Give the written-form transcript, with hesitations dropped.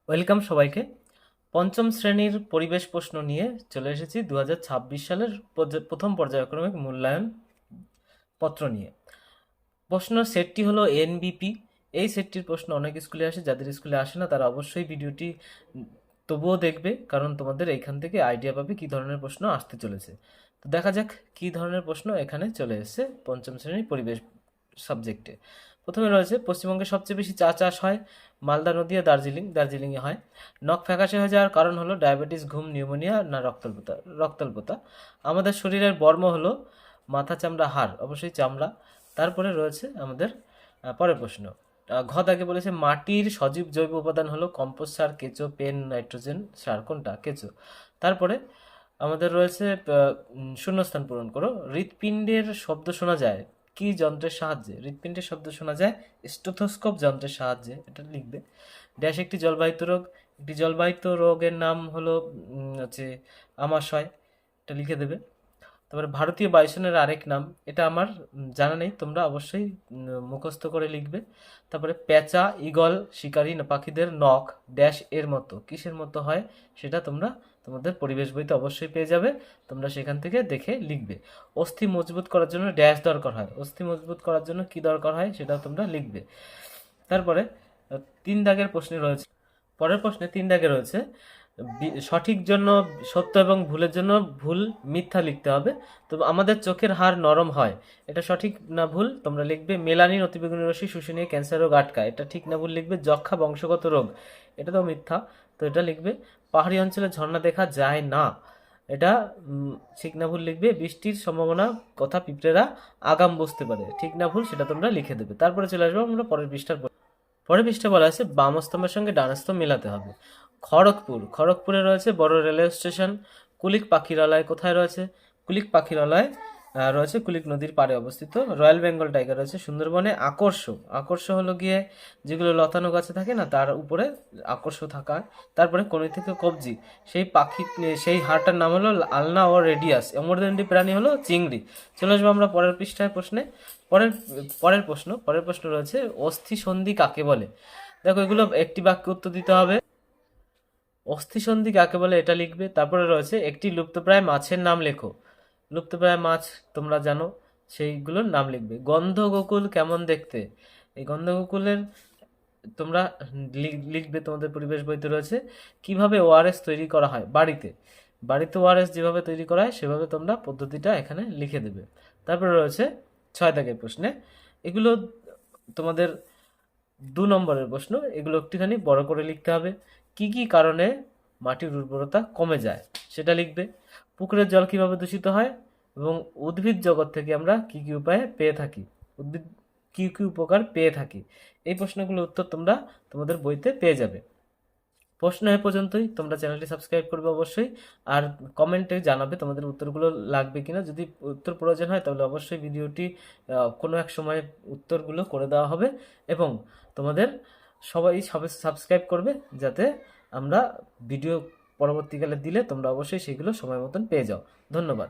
Welcome সবাইকে। পঞ্চম শ্রেণীর পরিবেশ প্রশ্ন নিয়ে চলে এসেছি 2026 সালের প্রথম পর্যায়ক্রমিক মূল্যায়ন পত্র নিয়ে। প্রশ্ন সেটটি হলো এনবিপি। এই সেটটির প্রশ্ন অনেক স্কুলে আসে, যাদের স্কুলে আসে না তারা অবশ্যই ভিডিওটি তবুও দেখবে, কারণ তোমাদের এইখান থেকে আইডিয়া পাবে কি ধরনের প্রশ্ন আসতে চলেছে। তো দেখা যাক কি ধরনের প্রশ্ন এখানে চলে এসেছে পঞ্চম শ্রেণীর পরিবেশ সাবজেক্টে। প্রথমে রয়েছে, পশ্চিমবঙ্গে সবচেয়ে বেশি চা চাষ হয় মালদা, নদীয়া, দার্জিলিংয়ে হয়। নখ ফ্যাকাশে হয়ে যাওয়ার কারণ হলো ডায়াবেটিস, ঘুম, নিউমোনিয়া না রক্তাল্পতা। আমাদের শরীরের বর্ম হলো মাথা, চামড়া, হাড়, অবশ্যই চামড়া। তারপরে রয়েছে আমাদের পরের প্রশ্ন। ঘ দাগে বলেছে মাটির সজীব জৈব উপাদান হলো কম্পোস্ট সার, কেঁচো, পেন, নাইট্রোজেন সার। কোনটা? কেঁচো। তারপরে আমাদের রয়েছে শূন্যস্থান পূরণ করো। হৃৎপিণ্ডের শব্দ শোনা যায় কি যন্ত্রের সাহায্যে? হৃৎপিণ্ডের শব্দ শোনা যায় স্টেথোস্কোপ যন্ত্রের সাহায্যে। এটা লিখবে। ড্যাশ একটি জলবাহিত রোগ। একটি জলবাহিত রোগের নাম হলো হচ্ছে আমাশয়। এটা লিখে দেবে। তারপরে ভারতীয় বায়ুসেনার আরেক নাম, এটা আমার জানা নেই, তোমরা অবশ্যই মুখস্থ করে লিখবে। তারপরে পেঁচা, ঈগল, শিকারী না পাখিদের নখ ড্যাশ এর মতো, কিসের মতো হয় সেটা তোমরা তোমাদের পরিবেশ বইতে অবশ্যই পেয়ে যাবে, তোমরা সেখান থেকে দেখে লিখবে। অস্থি মজবুত করার জন্য ড্যাশ দরকার হয়, অস্থি মজবুত করার জন্য কি দরকার হয় সেটা তোমরা লিখবে। তারপরে 3 দাগের প্রশ্নে রয়েছে, পরের প্রশ্নে 3 দাগে রয়েছে সঠিক জন্য সত্য এবং ভুলের জন্য ভুল মিথ্যা লিখতে হবে। তো আমাদের চোখের হাড় নরম হয়, এটা সঠিক না ভুল তোমরা লিখবে। মেলানিন অতিবেগুনি রশ্মি শুষণীয় ক্যান্সার রোগ আটকায়, এটা ঠিক না ভুল লিখবে। যক্ষা বংশগত রোগ, এটা তো মিথ্যা, তো এটা লিখবে। পাহাড়ি অঞ্চলে ঝর্ণা দেখা যায় না, এটা ঠিক না ভুল লিখবে। বৃষ্টির সম্ভাবনা কথা পিঁপড়েরা আগাম বুঝতে পারে, ঠিক না ভুল সেটা তোমরা লিখে দেবে। তারপরে চলে আসবো আমরা পরের পৃষ্ঠা বলা আছে বাম স্তম্ভের সঙ্গে ডান স্তম্ভ মেলাতে হবে। খড়গপুরে রয়েছে বড় রেলওয়ে স্টেশন। কুলিক পাখিরালয় কোথায় রয়েছে? কুলিক পাখিরালয় রয়েছে কুলিক নদীর পাড়ে অবস্থিত। রয়্যাল বেঙ্গল টাইগার রয়েছে সুন্দরবনে। আকর্ষ হলো গিয়ে যেগুলো লতানো গাছে থাকে না, তার উপরে আকর্ষ থাকা। তারপরে কোনি থেকে কবজি, সেই পাখি, সেই হাড়টার নাম হলো আলনা ও রেডিয়াস। অমরদণ্ডী প্রাণী হলো চিংড়ি। চলে আসবো আমরা পরের পৃষ্ঠায় প্রশ্নে। পরের পরের প্রশ্ন রয়েছে অস্থি সন্ধি কাকে বলে? দেখো, এগুলো একটি বাক্যে উত্তর দিতে হবে। অস্থি সন্ধি কাকে বলে এটা লিখবে। তারপরে রয়েছে একটি লুপ্তপ্রায় মাছের নাম লেখো। লুপ্তপ্রায় মাছ তোমরা জানো, সেইগুলোর নাম লিখবে। গন্ধগোকুল কেমন দেখতে? এই গন্ধগোকুলের তোমরা লিখবে, তোমাদের পরিবেশ বইতে রয়েছে। কিভাবে ওআরএস তৈরি করা হয়? বাড়িতে ওআরএস যেভাবে তৈরি করা হয় সেভাবে তোমরা পদ্ধতিটা এখানে লিখে দেবে। তারপরে রয়েছে 6 দাগের প্রশ্নে, এগুলো তোমাদের 2 নম্বরের প্রশ্ন, এগুলো একটুখানি বড় করে লিখতে হবে। কি কি কারণে মাটির উর্বরতা কমে যায় সেটা লিখবে। পুকুরের জল কিভাবে দূষিত হয় এবং উদ্ভিদ জগৎ থেকে আমরা কি কি উপায়ে পেয়ে থাকি, উদ্ভিদ কি কি উপকার পেয়ে থাকি, এই প্রশ্নগুলোর উত্তর তোমরা তোমাদের বইতে পেয়ে যাবে। প্রশ্ন এ পর্যন্তই। তোমরা চ্যানেলটি সাবস্ক্রাইব করবে অবশ্যই, আর কমেন্টে জানাবে তোমাদের উত্তরগুলো লাগবে কিনা। যদি উত্তর প্রয়োজন হয় তাহলে অবশ্যই ভিডিওটি কোনো এক সময় উত্তরগুলো করে দেওয়া হবে, এবং তোমাদের সবাই সাবস্ক্রাইব করবে যাতে আমরা ভিডিও পরবর্তীকালে দিলে তোমরা অবশ্যই সেগুলো সময় মতন পেয়ে যাও। ধন্যবাদ।